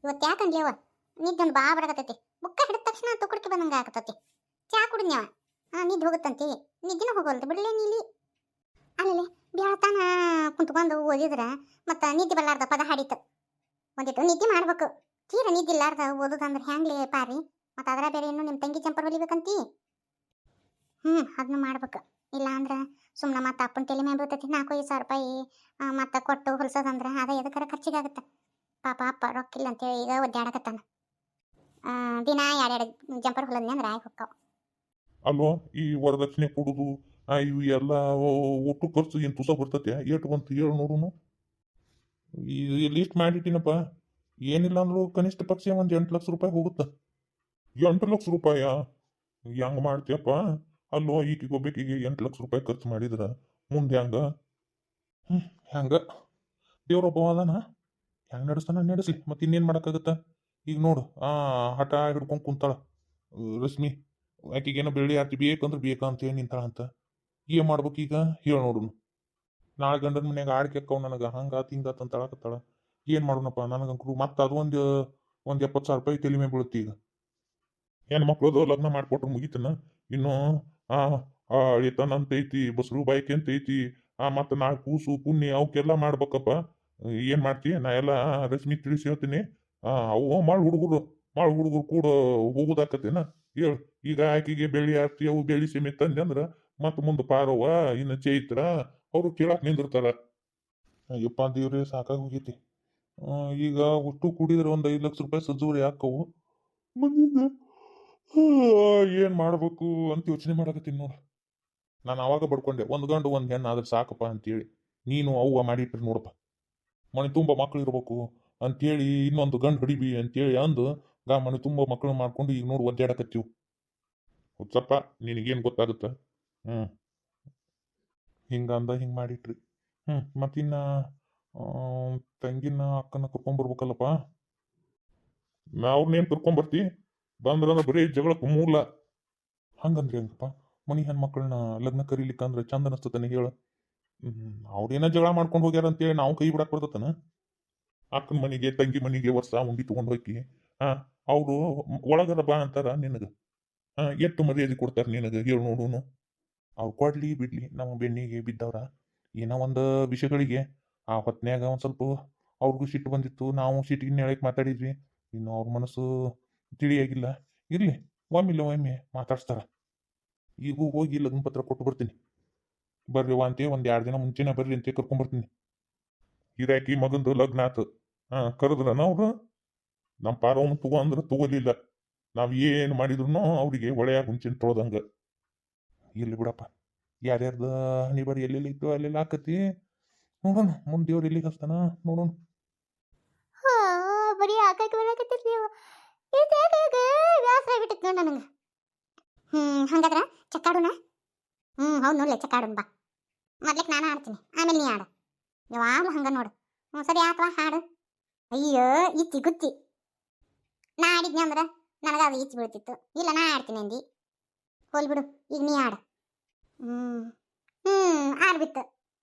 ಇವತ್ತು ಯಾಕಂದ್ಲೇವ ನಿದ್ದೆ ಒಂದು ಭಾಳ ಬಡಕತ್ತೈತಿ. ಬುಕ್ಕ ಹಿಡಿದ ತಕ್ಷಣ ತುಕ್ಕಡಿಕೆ ಬಂದಂಗೆ ಆಗತೈತಿ. ಚಾ ಕುಡಿದ್ನೇವ ನಿದ್ದೆ ಹೋಗುತ್ತಂತಿ. ನಿದ್ದಿನೂ ಹೋಗೋಲ್ದು ಬಿಡ್ಲೇ ನೀಲಿ. ಅಲ್ಲಲ್ಲಿ ಬ್ಯಾಳ್ತಾನ ಕುಂತ್ಕೊಂಡು ಓದಿದ್ರೆ ಮತ್ತು ನಿದ್ದೆ ಬರಲಾರ್ದ ಪದ ಹಾಡಿತು. ಒಂದಿಟ್ಟು ನಿದ್ದೆ ಮಾಡ್ಬೇಕು. ತೀರ ನಿದ್ದೆ ಇಲ್ಲಾರ್ದ ಓದೋದಂದ್ರೆ ಹ್ಯಾಂಗ್ಲಿ ಪಾರಿ. ಮತ್ತು ಅದರ ಬೇರೆ ಇನ್ನೂ ನಿಮ್ಮ ತಂಗಿ ಜಂಪರ್ ಹೊಲಿಬೇಕಂತಿ. ಅದನ್ನ ಮಾಡ್ಬೇಕು. ಇಲ್ಲ ಅಂದ್ರೆ ಸುಮ್ಮನೆ ಮತ್ತು ಅಪ್ಪನ ತಲೆ ಮೇಲೆ ಬೀಳ್ತೈತಿ. 4-5 ಸಾವಿರ ರೂಪಾಯಿ ಮತ್ತು ಕೊಟ್ಟು ಹೊಲ್ಸೋದಂದ್ರೆ ಅದೇ ಎದಕ್ಕಾರ ಖರ್ಚಿಗಾಗುತ್ತೆ. ಪಾಪ ಅಪ್ಪ ರೊಕ್ಕಿಲ್ಲ ಅಂತೇಳಿ ಈಗ ಒದ್ದಾಡಕತ್ತಾನ. ದಿನ 2 ಜಂಪರ್ ಹೊಲದ್ನಿ ಅಂದ್ರೆ ಆಗಿ ಹೋಗ್ತಾವ. ಅಲ್ವಾ ಈ ವರದಕ್ಷಿಣೆ ಕೊಡುದು ಇವು ಎಲ್ಲ ಒಟ್ಟು ಖರ್ಚು ಏನು ತುಸ ಬರ್ತೈತೆ? ಏಟು ಬಂತು ಹೇಳು ನೋಡುನು. ಈ ಲೀಸ್ಟ್ ಮಾಡಿಟ್ಟಿನಪ್ಪ. ಏನಿಲ್ಲ ಅಂದ್ರೂ ಕನಿಷ್ಠ ಪಕ್ಷ ಒಂದು 8 ಲಕ್ಷ ರೂಪಾಯಿ ಹೋಗುತ್ತೆ. 8 ಲಕ್ಷ ರೂಪಾಯ ಹೆಂಗೆ ಮಾಡ್ತೀಯಪ್ಪ? ಅಲ್ಲೋ ಈಕಿಗೆ ಒಬ್ಬಾಕಿಗೆ 8 ಲಕ್ಷ ರೂಪಾಯಿ ಖರ್ಚು ಮಾಡಿದ್ರೆ ಮುಂದೆ ಹೆಂಗೆ ದೇವ್ರೊಬ್ಬ ಅದಾನ, ಹೆಂಗೆ ನಡೆಸ್ತಾನ ನಡೆಸ್ಲಿ. ಮತ್ತೆ ಇನ್ನೇನು ಮಾಡೋಕ್ಕಾಗತ್ತ? ಈಗ ನೋಡು ಹಠ ಹಿಡ್ಕೊಂಡು ಕುಂತಾಳ ರಶ್ಮಿ. ಆಕೆಗೇನೋ ಬೆಳ್ಳಿ ಆರ್ತಿ ಬೇಕಂದ್ರೆ ಬೇಕಂತ ನಿಂತಾಳ ಅಂತ. ಏನು ಮಾಡ್ಬೇಕು ಈಗ ಹೇಳಿ ನೋಡು. ನಾಳೆ ಗಂಡನ ಮನ್ಯಾಗ ಆಡ್ಕೆ ಅಕ್ಕವ್ ನನಗೆ ಹಂಗಾತ್ ಹಿಂಗಾತ್ ಅಂತ ಹೇಳಕತ್ತಾಳ. ಏನು ಮಾಡೋಣಪ್ಪ? ನನಗಂಕರು ಮತ್ತೆ ಅದು ಒಂದು 70,000 ರೂಪಾಯಿ ತಲೆ ಮೇಲೆ ಬೀಳುತ್ತೆ. ಈಗ ಹೆಣ್ಮಕ್ಳದು ಲಗ್ನ ಮಾಡಿಕೊಟ್ರು ಮುಗಿತನ. ಇನ್ನು ಅಳಿತನ ಅಂತ ಐತಿ, ಬಸ್ರು ಬಾಯ್ಕೆ ಅಂತ ಐತಿ, ಮತ್ತು ನಾಳೆ ಕೂಸು ಪುಣ್ಯ ಅವಕ್ಕೆಲ್ಲ ಮಾಡ್ಬೇಕಪ್ಪ. ಏನು ಮಾಡ್ತಿ? ನಾ ಎಲ್ಲ ರಶ್ಮಿ ತಿಳಿಸಿ ಹೇಳ್ತೀನಿ. ಅವು ಮಾಳು ಹುಡುಗರು ಕೂಡ ಹೋಗುದಾಕತ್ತೇನ ಹೇಳು. ಈಗ ಆಕೆಗೆ ಬೆಳ್ಳಿ ಆರ್ತಿ ಅವು ಬೆಳ್ಳಿ ಸೀಮೆ ತಂದೆ ಅಂದ್ರೆ ಮತ್ತೆ ಮುಂದೆ ಪಾರವ್ವ ಇನ್ನು ಚೈತ್ರ ಅವರು ಕೇಳಕ್ಕೆ ನಿಂದಿರ್ತಾರ. ಅಯ್ಯಪ್ಪ ದೇವ್ರೆ ಸಾಕಾಗಿ ಹೋಗೈತಿ. ಈಗ ಒಟ್ಟು ಕೂಡಿದ್ರೆ ಒಂದು 5 ಲಕ್ಷ ರೂಪಾಯಿ ಸಜ್ಜೂರಿ ಹಾಕವು. ಮುಂದಿನ ಏನು ಮಾಡ್ಬೇಕು ಅಂತ ಯೋಚನೆ ಮಾಡಕತ್ತೀನಿ ನೋಡು. ನಾನು ಅವಾಗ ಬಡ್ಕೊಂಡೆ, ಒಂದು ಗಂಡು ಒಂದು ಹೆಣ್ಣು ಆದ್ರೆ ಸಾಕಪ್ಪ ಅಂತೇಳಿ. ನೀನು ಅವ್ವ ಮಾಡಿಟ್ರಿ ನೋಡಪ್ಪ. ಮನೆ ತುಂಬ ಮಕ್ಳು ಇರ್ಬೇಕು ಅಂತೇಳಿ ಇನ್ನೊಂದು ಗಂಡು ಹಿಡಿಬಿ ಅಂತೇಳಿ ಅಂದು ಮನೆ ತುಂಬ ಮಕ್ಕಳು ಮಾಡ್ಕೊಂಡು ಈಗ ನೋಡಿ ಒದ್ದಾಡಕತ್ತೀವಿ. ಹುಚ್ಚಪ್ಪ ನಿನಗೇನು ಗೊತ್ತಾಗುತ್ತೆ? ಹಿಂಗಂದ ಹಿಂಗೆ ಮಾಡಿಟ್ರಿ. ಮತ್ತಿನ್ನ ತಂಗಿನ ಅಕ್ಕನ ಕರ್ಕೊಂಬರ್ಬೇಕಲ್ಲಪ್ಪ. ಅವ್ರನ್ನೇನು ಕರ್ಕೊಂಬರ್ತಿ? ಬಂದ್ರಂದ್ರೆ ಬರೀ ಜಗಳಕ್ಕೆ ಮೂಲ. ಹಂಗಂದ್ರೆ ಹೆಂಗಪ್ಪ? ಮನೆ ಹೆಣ್ಮಕ್ಳನ್ನ ಲಗ್ನ ಕರೀಲಿಕ್ಕಂದ್ರೆ ಚಂದ ಅನಿಸ್ತತಾನೆ ಹೇಳು. ಅವ್ರೇನ ಜಗಳ ಮಾಡ್ಕೊಂಡು ಹೋಗ್ಯಾರ ಅಂತೇಳಿ ನಾವು ಕೈ ಬಿಡಕ್ಕೆ ಬರ್ತತನ? ಅಕ್ಕನ ಮನೆಗೆ ತಂಗಿ ಮನೆಗೆ ವರ್ಷ ಉಂಡಿ ತೊಗೊಂಡು ಹೋಗಿ ಅವರು ಒಳಗರ ಬಾ ಅಂತಾರ ನಿನಗೆ. ಎಷ್ಟು ಮರ್ಯಾದೆ ಕೊಡ್ತಾರೆ ನಿನಗೆ ಹೇಳು ನೋಡುನು. ಅವ್ರು ಕೊಡ್ಲಿ ಬಿಡ್ಲಿ, ನಮ್ಮ ಬೆನ್ನಿಗೆ ಬಿದ್ದವ್ರ. ಏನೋ ಒಂದು ವಿಷಯಗಳಿಗೆ ಆ ಹೊತ್ನ್ಯಾಗ ಒಂದು ಸ್ವಲ್ಪ ಅವ್ರಿಗೂ ಸಿಟ್ಟು ಬಂದಿತ್ತು. ನಾವು ಸಿಟ್ಟಿಗೆ ಹೇಳಕ್ಕೆ ಮಾತಾಡಿದ್ವಿ. ಇನ್ನು ಅವ್ರ ಮನಸ್ಸು ತಿಳಿಯಾಗಿಲ್ಲ. ಇರಲಿ, ಒಮ್ಮೆ ಮಾತಾಡ್ಸ್ತಾರ. ಈಗೂ ಹೋಗಿ ಲಗ್ನ ಪತ್ರ ಕೊಟ್ಟು ಬರ್ತೀನಿ. ಬರ್ರಿ ಅಂತೆ ಒಂದು 2 ದಿನ ಮುಂಚೆನೇ ಬರ್ರಿ ಅಂತ ಕರ್ಕೊಂಬರ್ತೀನಿ. ಹಿರಾಕಿ ಮಗಂದು ಲಗ್ನ ಆತು. ಕರೆದ್ರನ ಅವ್ರು? ನಮ್ಮ ಪಾರವನು ತಗೋ ಅಂದ್ರೆ ತಗೋಲಿಲ್ಲ. ನಾವು ಏನು ಮಾಡಿದ್ರು ಅವ್ರಿಗೆ ಒಳ್ಳೆಯ ಹುಂಚಿನ ತೊಳ್ದಂಗೆ. ಇರ್ಲಿ ಬಿಡಪ್ಪ, ಯಾರ್ಯಾರ್ದು ಹಣಿ ಬರಿ ಎಲ್ಲೆಲ್ಲಿ ಇತ್ತು ಅಲ್ಲೆಲ್ಲ ಹಾಕತಿ. ನೋಡೋಣ ಮುಂದೆ ದೇವ್ರು ಎಲ್ಲಿಗೆ ಹಚ್ತಾನ ನೋಡೋಣ. ಬರೀ ಹಾಕಕ್ಕೆ ಬರಾಕತ್ತೀರಿ ನೀವು. ಬ್ಯಾಸರ ಆಗ್ಬಿಟ್ಟಿತ್ತು ನೋಡಿ ನನಗೆ. ಹಂಗಾದ್ರೆ ಚಕ್ಕಾಡುನ? ಹೌದು ನೋಡ್ಲೆ ಚಕ್ಕಾಡುನ್ ಬಾ. ಮೊದ್ಲಕ್ಕೆ ನಾನು ಆಡ್ತೀನಿ, ಆಮೇಲೆ ನೀ ಆಡು. ಯಾವಾಗಲೂ ಹಂಗ ನೋಡು. ಸರಿ ಆತ್ವಾ ಹಾಡು. ಅಯ್ಯೋ ಇಚ್ಚಿ ಗುಚ್ಚಿ. ನಾ ಆಡಿದ್ನಿ ಅಂದ್ರೆ ನನಗೆ ಅದು ಈಚ್ ಬೀಳ್ತಿತ್ತು. ಇಲ್ಲ ನಾ ಆಡ್ತೀನಿ ಅಂದಿ. ಹೋಲ್ಬಿಡು, ಈಗ ನೀ ಆಡು. ಆಡ್ಬಿತ್ತು.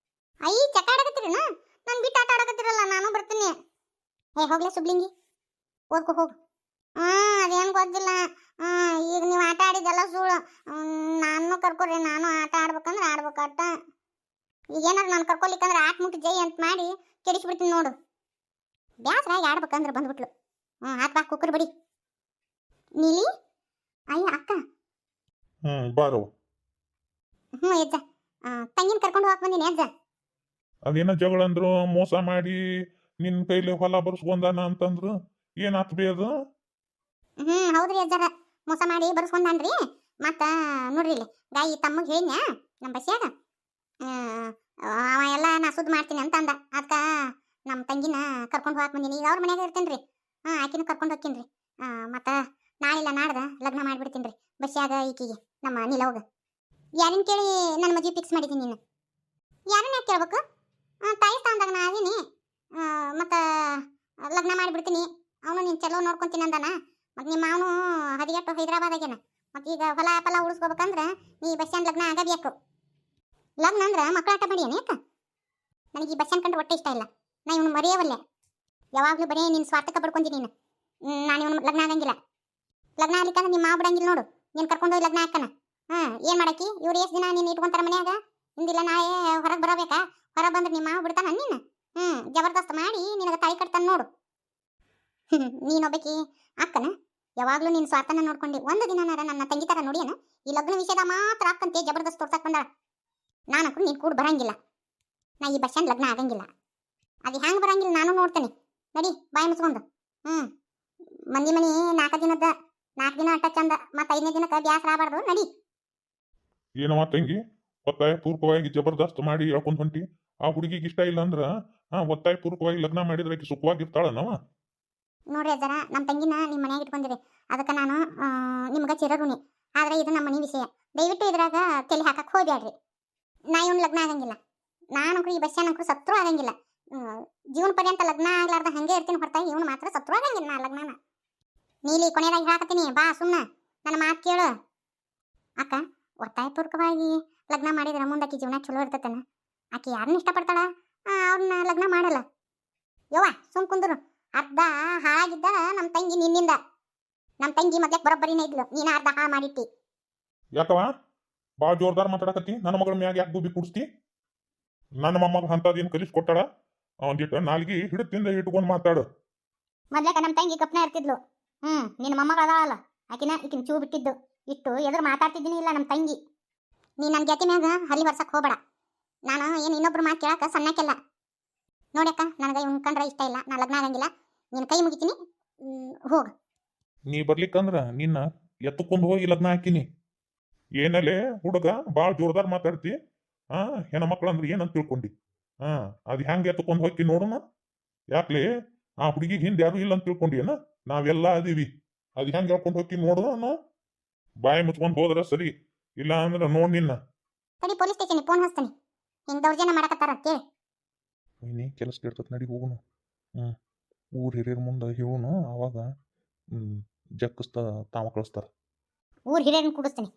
ಅಯ್ಯ ಚಕ್ಕ ಆಡಕತ್ತೀರಿನ? ನಾನು ಬಿಟ್ಟು ಆಟ ಆಡಕತ್ತೀರಲ್ಲ, ನಾನು ಬರ್ತೀನಿ. ಹೋಗ್ಲೇ ಸುಬ್ಲಿಂಗಿ, ಓದ್ಕೊ ಹೋಗು. ಅದೇನು ಗೊತ್ತಿಲ್ಲ. ಈಗ ನೀವು ಆಟ ಆಡಿದ್ದೆಲ್ಲ ಸುಳ್ಳು. ನಾನು ಕರ್ಕೊರಿ, ನಾನು ಆಟ ಆಡ್ಬೇಕಂದ್ರೆ ಆಡ್ಬೇಕಾಟ. ಈಗ ಏನಾರು ನಾನು ಕರ್ಕೊಲಿಕ್ಕಂದ್ರೆ ಆಟ ಮುಟ್ಟಿ ಜೈ ಅಂತ ಮಾಡಿ ಕೆಡಿಸ್ಬಿಡ್ತೀನಿ ನೋಡು. ಬ್ಯಾಸರಾಗಿ ಆಡ್ಬೇಕಂದ್ರೆ ಬಂದ್ಬಿಟ್ಲು. ಆತ್ವಾ ಕುಕ್ಕರ್ ಬಡಿ. ನೀಲಿ ಅಯ್ಯ ಅಕ್ಕ. ಬಾರವ. ಯಜ್ಜ ತಂಗಿನ ಕರ್ಕೊಂಡು ಹೋಗಕ್ ಬಂದಿನಿ ಯಜ್ಜ. ಅದೇನೋ ಜಗಳ ಅಂದ್ರು, ಮೋಸ ಮಾಡಿ ನಿನ್ನ ಕೈಲಿ ಹೊಲ ಬರ್ಸ್ಕೊಂಡಾನ ಅಂತಂದ್ರು. ಏನಾತ್ ಬೇ ಅದು? ಹೌದ್ರಿ ಅಜ್ಜಾರ, ಮೋಸ ಮಾಡಿ ಬರ್ಸ್ಕೊಂಡಾನ್ರಿ. ಮತ್ತ ನೋಡ್ರಿ ಇಲ್ಲಿ ಗಾಯಿ ತಮ್ಮಗೆ ಹೇಳಿದ್ನ್ಯಾ ನಮ್ಮ ಬಸ್ಯಾಗ. ಅವ ಎಲ್ಲ ನಾ ಸುದ್ದಿ ಮಾಡ್ತೀನಿ ಅಂತ ಅಂದ. ಅದಕ್ಕ ನಮ್ಮ ತಂಗಿನ ಕರ್ಕೊಂಡು ಹೋಗಕ್ ಬಂದೀನಿ. ಈಗ ಅವ್ರ ಮನ್ಯಾಗ ಇರ್ತೇನ್ರಿ. ಆಕಿನ ಕರ್ಕೊಂಡು ಹೋಗ್ತೀನಿ. ಮತ್ತು ನಾಳಿಲ್ಲ ನಾಡ್ದ ಲಗ್ನ ಮಾಡಿಬಿಡ್ತೀನಿ ರೀ ಬಸ್ಯಾಗ ಈಕಿಗೆ, ನಮ್ಮ ನಿಲವ್ಗ. ಯಾರನ್ನ ಕೇಳಿ ನನ್ನ ಮದುವೆ ಫಿಕ್ಸ್ ಮಾಡಿದ್ದೀನಿ ನೀನು? ಯಾರನ್ನ ಯಾಕೆ ಕೇಳ್ಬೇಕು? ತಾಯಿ ಸ್ಥಾನದಾಗ ನಾ ಅದೀನಿ. ಮತ್ತು ಲಗ್ನ ಮಾಡಿಬಿಡ್ತೀನಿ. ಅವನು ನೀನು ಚಲೋ ನೋಡ್ಕೊತೀನಿ ಅಂದಾನ. ಮತ್ತು ನಿಮ್ಮ ಅವನು ಹದಿಗೆಟ್ಟು ಹೈದ್ರಾಬಾದಾಗೇನ. ಮತ್ತು ಈಗ ಹೊಲ ಫಲ ಉಳಿಸ್ಕೋಬೇಕಂದ್ರೆ ನೀ ಬಸ್ಯಾನ ಲಗ್ನ ಆಗಬೇಕು. ಲಗ್ನ ಅಂದ್ರೆ ಮಕ್ಕಳಾಟ ಮಾಡಿ ಯಾಕ? ನನಗೆ ಈ ಬಸ್ಯಾನ ಕಂಡು ಒಟ್ಟೆ ಇಷ್ಟ ಇಲ್ಲ. ನಾ ಇವನು ಮರೆಯವಲ್ಲೇ. ಯಾವಾಗಲೂ ಬರೀ ನಿನ್ನ ಸ್ವಾರ್ಥಕ್ಕೆ ಪಡ್ಕೊಂಡಿ ನೀನು. ನಾನು ಇವನು ಲಗ್ನ ಆಗಂಗಿಲ್ಲ. ಲಗ್ನ ಆಗ್ಲಿಕ್ಕಂದ್ರೆ ನಿಮ್ಮ ಮಾವ ಬಿಡಂಗಿಲ್ಲ ನೋಡು. ನೀನು ಕರ್ಕೊಂಡೋಗಿ ಲಗ್ನ ಹಾಕನ. ಏನು ಮಾಡಾಕಿ ಇವ್ರು ಎಷ್ಟು ದಿನ ನೀನು ಇಟ್ಕೊಂತಾರ ಮನ್ಯಾಗ? ಇಂದಿಲ್ಲ ನಾಳೆ ಹೊರಗೆ ಬರಬೇಕಾ? ಹೊರಗೆ ಬಂದ್ರೆ ನಿಮ್ಮ ಮಾವ ಬಿಡ್ತಾನ ನೀನು? ಜಬರ್ದಸ್ತ್ ಮಾಡಿ ನಿನಗೆ ತಾಳಿ ಕಟ್ತಾನ ನೋಡು. ನೀನೊಬ್ಬಕಿ ಅಕ್ಕನ ಯಾವಾಗ್ಲೂ ನೀನು ಸ್ವಾರ್ಥನ ನೋಡ್ಕೊಂಡು ಒಂದು ದಿನನಾರ ನನ್ನ ತಂಗಿ ತರ ನೋಡಿಯನ ಈ ಲಗ್ನ ವಿಷಯದ ಮಾತ್ರ ಅಕ್ಕಂತೆ ಜಬರ್ದಸ್ತ್ ತೋರ್ಸಕ್ ಬಂದಾಳ. ನಾನಕ್ಕೂ ನೀನು ಕೂಡ ಬರಂಗಿಲ್ಲ. ನಾ ಈ ಬಸ್ಸನ್ ಲಗ್ನ ಆಗಂಗಿಲ್ಲ. ಅದು ಹ್ಯಾಂಗ ಬರಂಗಿಲ್ಲ ನಾನು ನೋಡ್ತೇನೆ. ನಡಿ ಬಾಯಿ ಮುಚ್ಕೊಂಡು. ಮಂದಿ ಮನಿ 4 ದಿನ ಅಟ್ಟ ಚಂದ, ಮತ್ತೆ 5ನೇ ದಿನಕ್ಕೆ ಬ್ಯಾಸರ ಆಗಬಾರ್ದು. ನಡಿ. ಏನವ ತಂಗಿ, ಒತ್ತಾಯ ಪೂರ್ವಕವಾಗಿ ಜಬರ್ದಸ್ತ್ ಮಾಡಿ ಹೇಳ್ಕೊಂಡ್ ಹೊಂಟಿ. ಆ ಹುಡುಗಿಗೆ ಇಷ್ಟ ಇಲ್ಲ ಅಂದ್ರ ಒತ್ತಾಯ ಪೂರ್ವಕವಾಗಿ ಲಗ್ನ ಮಾಡಿದ್ರೆ ಆಕಿ ಸುಖವಾಗಿರ್ತಾಳ ನಾವ. ನೋಡ್ರಿ ಅಜ್ಜರ, ನಮ್ಮ ತಂಗಿನ ನಿಮ್ಮ ಮನ್ಯಾಗ ಇಟ್ಕೊಂಡಿರಿ. ಅದಕ್ಕೆ ನಾನು ನಿಮ್ಗೆ ಚಿರಋಣಿ. ಆದ್ರೆ ಇದು ನಮ್ಮ ಮನೆ ವಿಷಯ. ದಯವಿಟ್ಟು ಇದ್ರಾಗ ತಲೆ ಹಾಕಕ್ಕೆ ಹೋಗ್ಯಾಡ್ರಿ. ನಾ ಇವನು ಲಗ್ನ ಆಗಂಗಿಲ್ಲ. ನಾನಂಕರು ಈ ಬಸ್ಸನಂಕರು ಸತ್ರು ಆಗಂಗಿಲ್ಲ. ಜೀವನ ಪರ್ಯಂತ ಲಗ್ನ ಆಗ್ಲಾರ್ದ ಹಂಗೆ ಇರ್ತೀನಿ ಹೊರತಾಗಿ ಇವನು ಮಾತ್ರ ಸತ್ರು ಆಗಂಗಿಲ್ಲ. ನಾ ಲಗ್ನನ ನೀಲಿ ಕೊನೆಯದಾಗಿ ಹಾಕತ್ತೀನಿ. ಬಾ ಸುಮ್ಮನೆ ನನ್ನ ಮಾತು ಕೇಳು. ಅಕ್ಕ, ಒತ್ತಾಯಪೂರ್ವಕವಾಗಿ ಲಗ್ನ ಮಾಡಿದ್ರೆ ಮುಂದೆ ಆಕಿ ಜೀವನ ಚಲೋ ಇರ್ತೈತನ? ಆಕಿ ಯಾರನ್ನ ಇಷ್ಟಪಡ್ತಾಳ ಅವ್ರನ್ನ ಲಗ್ನ ಮಾಡಲ್ಲ. ಯವ್ವ ಸುಮ್ ಕುಂದ್ರು. ಅರ್ಧ ಹಾಳಾಗಿದ್ದ ನಮ್ಮ ತಂಗಿ ನಿನ್ನಿಂದ. ನಮ್ಮ ತಂಗಿ ಮೊದ್ಲೇ ಬರೋಬ್ಬರಿನೇ ಇದ್ಲು, ನೀನು ಅರ್ಧ ಹಾಳು ಮಾಡಿಟ್ಟಿ. ಯಾಕವ ಭಾಳ ಜೋರ್ದಾರ್ ಮಾತಾಡಕತ್ತಿ? ನನ್ನ ಮಗಳ ಮ್ಯಾಗ ಯಾಕೆ ಗುಬ್ಬಿ ಕುಡಿಸ್ತಿ? ನನ್ನ ಮೊಮ್ಮಗ ಅಂತದೇನು ಕಲಿಸ್ಕೊಟ್ಟಾಳ? ಒಂದಿಟ್ಟು ನಾಲ್ಗಿ ಹಿಡಿತಿಂದ ಇಟ್ಕೊಂಡು ಮಾತಾಡು. ಮೊದ್ಲೇಕ ನಮ್ಮ ತಂಗಿ ಕಪ್ನ ಇರ್ತಿದ್ಲು. ನಿನ್ನ ಮೊಮ್ಮಗ ಅದಾಳಲ್ಲ ಈಕಿನ ಚೂ ಬಿಟ್ಟಿದ್ದು ಇಟ್ಟು ಎದುರು ಮಾತಾಡ್ತಿದ್ದೀನಿ ಇಲ್ಲ ನಮ್ಮ ತಂಗಿ. ನೀ ನನ್ನ ಗೆತಿ ಮ್ಯಾಗ ಹಲ್ಲಿ ಹೊರ್ಸಕ್ ಹೋಗಬೇಡ. ನಾನು ಏನು ಇನ್ನೊಬ್ರು ಮಾತು ಕೇಳಕ್ಕೆ ಸಣ್ಣಕ್ಕೆಲ್ಲ. ನೋಡ್ಯಕ್ಕ, ನನಗೆ ಇವ್ನ ಕಂಡ್ರೆ ಇಷ್ಟ ಇಲ್ಲ. ನಾ ಲಗ್ನ ಆಗಂಗಿಲ್ಲ. ನೀನು ಕೈ ಮುಗಿತೀನಿ, ಹೋಗು. ನೀ ಬರ್ಲಿಕ್ಕಂದ್ರ ನಿನ್ನ ಎತ್ತುಕೊಂಡು ಹೋಗಿ ಲಗ್ನ ಹಾಕಿನಿ. ಏನಲ್ಲೇ ಹುಡುಗ ಭಾಳ ಜೋರ್ದಾರ್ ಮಾತಾಡ್ತಿ. ಹೆಣ್ಮಕ್ಳು ಅಂದ್ರೆ ಏನಂತ ತಿಳ್ಕೊಂಡಿ? ಅದು ಹೆಂಗೆ ಎತ್ತುಕೊಂಡು ಹೋಗಿ ನೋಡೋಣ. ಯಾಕ್ಲೆ ಆ ಹುಡುಗಿಗೆ ಹಿಂದೆ ಯಾರು ಇಲ್ಲ ಅಂತ ತಿಳ್ಕೊಂಡಿ ಏನ? ನಾವೆಲ್ಲ ಅದೀವಿ. ಅದು ಹೆಂಗೆ ಹೇಳ್ಕೊಂಡು ಹೋಗಿ ನೋಡೋಣ. ಬಾಯಿ ಮುಚ್ಕೊಂಡು ಹೋದ್ರ ಸರಿ, ಇಲ್ಲ ಅಂದ್ರೆ ನೋಡ್ ನಿನ್ನ. ತಡಿ, ಪೊಲೀಸ್ ಸ್ಟೇಷನ್ ಫೋನ್ ಹಚ್ತೀನಿ. ಹಿಂಗೆ ದೌರ್ಜನ್ಯ ಮಾಡಕತ್ತಾರ ಕೇಳಿ. ನೀ ಕೆಲಸ ಕೇಳ್ತತ್, ನಡಿ ಹೋಗುನು. ಊರ್ ಹಿರಿಯರ ಮುಂದೆ ಹೇಳುನು. ಅವಾಗ ಜಕ್ಕಸ್ತ ತಾವ ಕಳಿಸ್ತಾರ. ಊರ್ ಹಿರಿಯರನ್ನ ಕೂಡಿಸ್ತೀನಿ.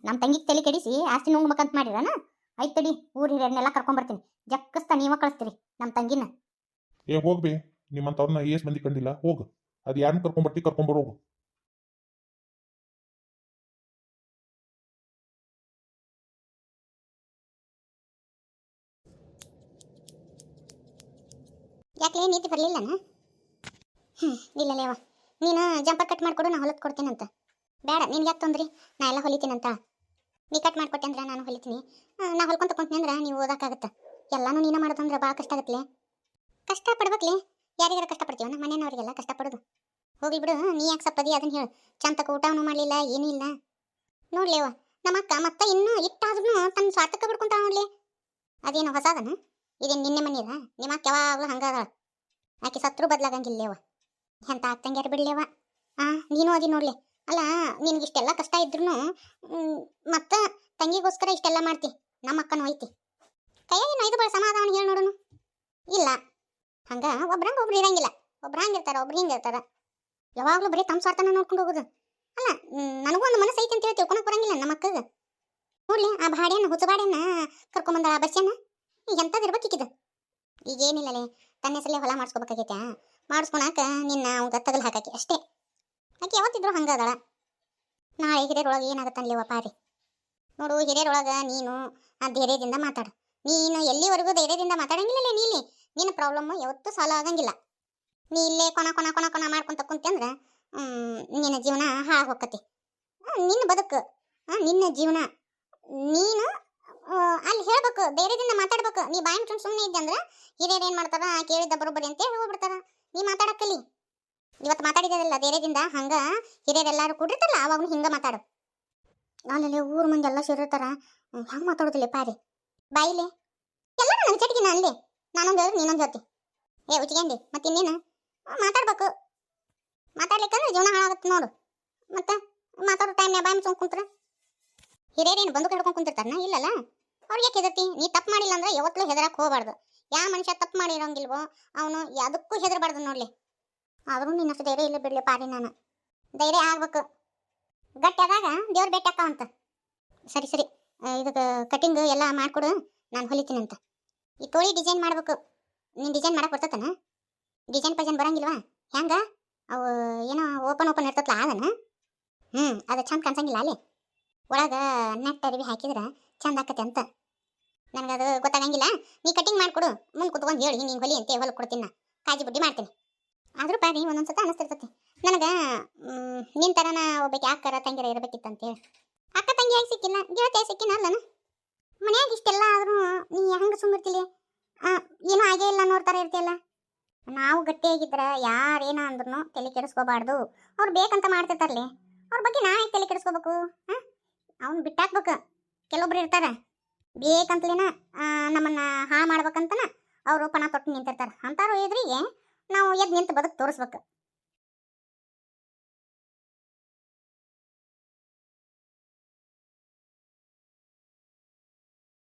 ನಮ್ಮ ತಂಗಿ ತಲೆ ಕೆಡಿಸಿ ಆಸ್ತಿ ನುಂಗ್ಬೇಕಂತ ಮಾಡಿರನ? ಆಯ್ತು ತಡಿ, ಊರ್ ಹಿರಿಯರನ್ನೆಲ್ಲ ಕರ್ಕೊಂಡ್ಬರ್ತೀನಿ. ಜಕ್ಕಸ್ತ ನೀವ ಕಳಿಸ್ತೀರಿ ನಮ್ಮ ತಂಗಿನ. ಹೋಗ್ಬೇ, ನಿಮ್ಮಂತವ್ರನ್ನ ಏಸ್ ಮಂದಿ ಕಂಡಿಲ್ಲ. ಹೋಗು, ಅದು ಯಾರನ್ನ ಕರ್ಕೊಂಡ್ಬರ್ತಿ ಕರ್ಕೊಂಡ್ಬರೋಗು. ಯಾಕೆ ನೀತಿ ಬರಲಿಲ್ಲನ? ಇಲ್ಲ ಲೇವ, ನೀನು ಜಂಪರ್ ಕಟ್ ಮಾಡಿಕೊಡು, ನಾ ಹೊಲಕ್ಕೆ ಕೊಡ್ತೀನಂತ. ಬೇಡ, ನಿನ್ಗೆ ಯಾಕೆ ತೊಂದ್ರಿ? ನಾ ಎಲ್ಲ ಹೊಲಿತೀನಂತ. ನೀ ಕಟ್ ಮಾಡಿಕೊಟ್ಟೆ ಅಂದ್ರೆ ನಾನು ಹೊಲಿತೀನಿ. ನಾ ಹೊಲ್ಕೊಂತ ತಗೊಂತೀನಿ ಅಂದ್ರೆ ನೀವು ಓದೋಕ್ಕಾಗತ್ತೆ. ಎಲ್ಲಾನು ನೀನು ಮಾಡೋದಂದ್ರೆ ಭಾಳ ಕಷ್ಟ ಆಗತ್ಲೆ. ಕಷ್ಟ ಪಡ್ಬೇಕ್ಲೆ. ಯಾರಿಗಾರ ಕಷ್ಟಪಡ್ತೀವ? ನಮ್ಮ ಮನೆಯವ್ರಿಗೆಲ್ಲ ಕಷ್ಟಪಡೋದು. ಹೋಗ್ಲಿ ಬಿಡು, ನೀ ಯಾಕೆ ಸಪ್ಪದಿ ಅದನ್ನ ಹೇಳು. ಚಂತಕ್ಕೆ ಊಟನೂ ಮಾಡಲಿಲ್ಲ, ಏನೂ ಇಲ್ಲ. ನೋಡ್ಲೇವ, ನಮ್ಮ ಅಕ್ಕ ಮತ್ತೆ ಇನ್ನೂ ಇಟ್ಟಾದ್ರೂ ತನ್ನ ಸ್ವಾರ್ಥಕ್ಕೆ ಬಿಡ್ಕೊಂತಾಳ ನೋಡ್ಲಿ. ಅದೇನು ಹೊಸದನ? ಇದೇನು ನಿನ್ನೆ ಮನೆಯದ? ನಿಮ್ಮ ಅಕ್ಕ ಯಾವಾಗಲೂ ಹಂಗಾದ. ಆಕೆ ಸತ್ರು ಬದಲಾಗಂಗಿಲ್ಲೇವ. ಎಂತ ಆಗ್ತಂಗ್ಯಾರ ಬಿಡ್ಲೇವ. ನೀನು ಅದಿ ನೋಡ್ಲಿ. ಅಲ್ಲ, ನಿನಗಿಷ್ಟೆಲ್ಲ ಕಷ್ಟ ಇದ್ರು ಮತ್ತೆ ತಂಗಿಗೋಸ್ಕರ ಇಷ್ಟೆಲ್ಲ ಮಾಡ್ತಿ. ನಮ್ಮ ಅಕ್ಕನೂ ಐತಿ. ಕೈಯಾಗಿ ನೊಯ್ದು ಬಳ ಸಮಾಧಾನ ಹೇಳಿ ನೋಡೋನು. ಇಲ್ಲ, ಹಂಗ ಒಬ್ರಂಗ ಒಬ್ರು ಇರಂಗಿಲ್ಲ. ಒಬ್ರು ಹಂಗಿರ್ತಾರ, ಒಬ್ರು ಹಿಂಗಿರ್ತಾರ. ಯಾವಾಗಲೂ ಬರೀ ತಮ್ಮ ಸ್ವಾರ್ಥನ ನೋಡ್ಕೊಂಡು ಹೋಗೋದು. ಅಲ್ಲ, ನನಗೂ ಒಂದು ಮನಸ್ಸು ಐತಿ ಅಂತೇಳಿ ತಿಳ್ಕೊಳಕ್ ಬರಂಗಿಲ್ಲ ನಮ್ಮ ಅಕ್ಕಗೆ. ನೋಡ್ಲಿ, ಆ ಬಾಡ್ಯನ್ನ ಹುಚ್ಚ ಬಾಡ್ಯನ್ನ ಕರ್ಕೊಂಬಂದ ಆ ಬಸ್ಸನ್ನ. ಈಗ ಎಂಥದ್ದು ಇರ್ಬೇಕಿಕ್ಕಿದು? ಈಗೇನಿಲ್ಲಲೇ, ತನ್ನ ಹೆಸರಲ್ಲೇ ಹೊಲ ಮಾಡಿಸ್ಕೋಬೇಕಾಗೈತೆ. ಮಾಡಿಸ್ಕೊಳಕ ನಿನ್ನ ಅವಾಗ ತಗಲ್ ಹಾಕಾಕಿ ಅಷ್ಟೇ. ಆಕೆ ಯಾವತ್ತಿದ್ರು ಹಂಗದಾಳ. ನಾಳೆ ಹಿರಿಯರೊಳಗೆ ಏನಾಗತ್ತನ್ಲೇವ ಪಾರಿ. ನೋಡು, ಹಿರಿಯರೊಳಗೆ ನೀನು ಆ ಧೈರ್ಯದಿಂದ ಮಾತಾಡು. ನೀನು ಎಲ್ಲಿವರೆಗೂ ಧೈರ್ಯದಿಂದ ಮಾತಾಡಂಗಿಲ್ಲಲೇ ನೀಲಿ. ನಿನ್ನ ಪ್ರಾಬ್ಲಮ್ ಯಾವತ್ತೂ ಸಾಲ್ವ್ ಆಗಂಗಿಲ್ಲ. ನೀ ಇಲ್ಲೇ ಕೊನ ಮಾಡ್ಕೊಂತ ಕುಂತಿ ಅಂದ್ರೆ ನಿನ್ನ ಜೀವನ ಹಾಳಾಗಿ ಹೋಗತಿ. ನಿನ್ನ ಬದುಕು, ನಿನ್ನ ಜೀವನ ನೀನು ಅಲ್ಲಿ ಹೇಳ್ಬೇಕು, ಧೈರ್ಯದಿಂದ ಮಾತಾಡ್ಬೇಕು. ನೀ ಬಾಯಿ ಮುಚ್ಕೊಂಡು ಸುಮ್ಮನೆ ಇದ್ದೆ ಅಂದ್ರೆ ಹಿರಿಯರು ಏನು ಮಾಡ್ತಾರ, ಕೇಳಿದ್ದ ಬರೋಬ್ಬರಿ ಅಂತ ಹೇಳಿ ಹೋಗ್ಬಿಡ್ತಾರ. ನೀ ಮಾತಾಡಕ್ಕಲ್ಲಿ ಇವತ್ತು ಮಾತಾಡಿದಲ್ಲ ಧೈರ್ಯದಿಂದ, ಹಂಗ ಹಿರಿಯರೆಲ್ಲರೂ ಕೂಡಿರ್ತಾರಲ್ಲ ಅವಾಗೂ ಹಿಂಗೆ ಮಾತಾಡು. ಅಲ್ಲಿ ಊರು ಮಂದಿ ಎಲ್ಲ ಸೇರಿರ್ತಾರ, ಹಂಗೆ ಮಾತಾಡೋದಿಲ್ಲ ಪಾರಿ. ಬಾಯಿಲೆ ಎಲ್ಲ ನನ್ನ ಚಟಿಗಿನ ಅಲ್ಲಿ ನಾನೊಂದು ಹೇಳಿ ನೀನೊಂದು ಹೇಳ್ತಿ. ಉಚ್ಕೊಂಡಿ ಮತ್ತೆ ಇನ್ನೇನು ಮಾತಾಡ್ಬೇಕು. ಮಾತಾಡ್ಲಿಕ್ಕಂದ್ರೆ ಜೀವನ ಹಾಳಾಗುತ್ತೆ ನೋಡು. ಮತ್ತೆ ಮಾತಾಡೋ ಟೈಮ್ನಾಗ ಬಾಯಿ ಮುಚ್ಕೊಂಡು ಕುಂತ್ರ ಹಿರಿಯರೇನು ಬಂದು ಕಡ್ಕೊಂಡು ಕುಂತಿರ್ತಾರನ? ಇಲ್ಲಲ್ಲ. ಅವ್ರಿಗೆ ಯಾಕೆ ಹೆದರ್ತಿ? ನೀ ತಪ್ಪು ಮಾಡಿಲ್ಲ ಅಂದ್ರೆ ಯಾವತ್ತೂ ಹೆದರಕ್ಕೆ ಹೋಗಬಾರ್ದು. ಯಾವ ಮನುಷ್ಯ ತಪ್ಪು ಮಾಡಿರೋಂಗಿಲ್ವೋ ಅವನು ಯಾವುದಕ್ಕೂ ಹೆದರಬಾರ್ದು ನೋಡ್ಲಿ. ಆದರೂ ನಿನ್ನಷ್ಟು ಧೈರ್ಯ ಇಲ್ಲ ಬಿಡ್ಲಿ ಪಾರಿ. ನಾನು ಧೈರ್ಯ ಆಗ್ಬೇಕು. ಗಟ್ಟಿ ಆದಾಗ ದೇವ್ರ ಭೇಟಿ ಅಕ್ಕ. ಸರಿ ಸರಿ, ಇದಕ್ಕೆ ಕಟಿಂಗ್ ಎಲ್ಲ ಮಾಡಿಕೊಡು, ನಾನು ಹೊಲಿತೀನಂತ. ಈ ತೋಳಿ ಡಿಸೈನ್ ಮಾಡ್ಬೇಕು. ನೀನು ಡಿಸೈನ್ ಮಾಡಕ್ಕೆ ಬರ್ತತನ? Design Poisson ಬರಂಗಿಲ್ವಾ? ಹೆಂಗ ಅವು ಏನೋ ಓಪನ್ ಇರ್ತತ್ಲ ಅದನ್ನ ಅದು ಚಂದ ಕಾಣಿಸಂಗಿಲ್ಲ ಅಲ್ಲಿ ಒಳಗೆ ನೆಟ್ ಅರಿವಿ ಹಾಕಿದ್ರೆ ಚಂದ ಆಕತಿ ಅಂತ ನನಗದು ಗೊತ್ತಾಗಂಗಿಲ್ಲ. ನೀ ಕಟಿಂಗ್ ಮಾಡಿಕೊಡು, ಮುಂದೆ ಕುತ್ಕೊಂಡು ಹೇಳಿ ನೀನು ಹೊಲಿ ಅಂತೆ ಹೊಲಕ್ಕೆ ಕೊಡ್ತೀನಿ ನಾ ಕಾಜಿ ಬುಡ್ಡಿ ಮಾಡ್ತೀನಿ. ಆದ್ರೂ ಪಾರಿ ಒಂದೊಂದ್ಸತ ಅನಿಸ್ತಿರ್ತತಿ ನನಗೆ ನಿನ್ನ ಥರನ ಒಬ್ಬಕ್ಕೆ ಅಕ್ಕರ ತಂಗಿರ ಇರಬೇಕಿತ್ತಂತೇಳಿ. ಅಕ್ಕ ತಂಗಿಯಾಗಿ ಸಿಕ್ಕಿಲ್ಲ, ಗೆಳತಿಯ ಸಿಕ್ಕಿನ ಅಲ್ಲನ. ಮನ್ಯಾಗ ಇಷ್ಟೆಲ್ಲ ಆದ್ರೂ ನೀ ಹಂಗೆ ಸುಮ್ಮಿರ್ತಿಲಿ, ಏನೂ ಆಗೇ ಇಲ್ಲ ನೋಡ್ತಾರೆ ಇರ್ತಿಯಲ್ಲ. ನಾವು ಗಟ್ಟಿಯಾಗಿದ್ರೆ ಯಾರೇನ ಅಂದ್ರೂ ತಲೆ ಕೆಡಿಸ್ಕೋಬಾರ್ದು. ಅವ್ರು ಬೇಕಂತ ಮಾಡ್ತಿರ್ತಾರಲಿ, ಅವ್ರ ಬಗ್ಗೆ ನಾ ಯಾಕೆ ತಲೆ ಕೆಡಿಸ್ಕೋಬೇಕು? ಅವ್ನು ಬಿಟ್ಟಾಕ್ಬೇಕು. ಕೆಲವೊಬ್ರು ಇರ್ತಾರೆ ಬೇಕಂತಲೇನ ನಮ್ಮನ್ನ ಹಾಳು ಮಾಡ್ಬೇಕಂತನ ಅವರು ಪಣ ತೊಟ್ಟು ನಿಂತಿರ್ತಾರೆ. ಅಂತಾರು ಎದುರಿಗೆ ನಾವು ಎದ್ದು ನಿಂತು ಬದುಕು ತೋರಿಸ್ಬೇಕು.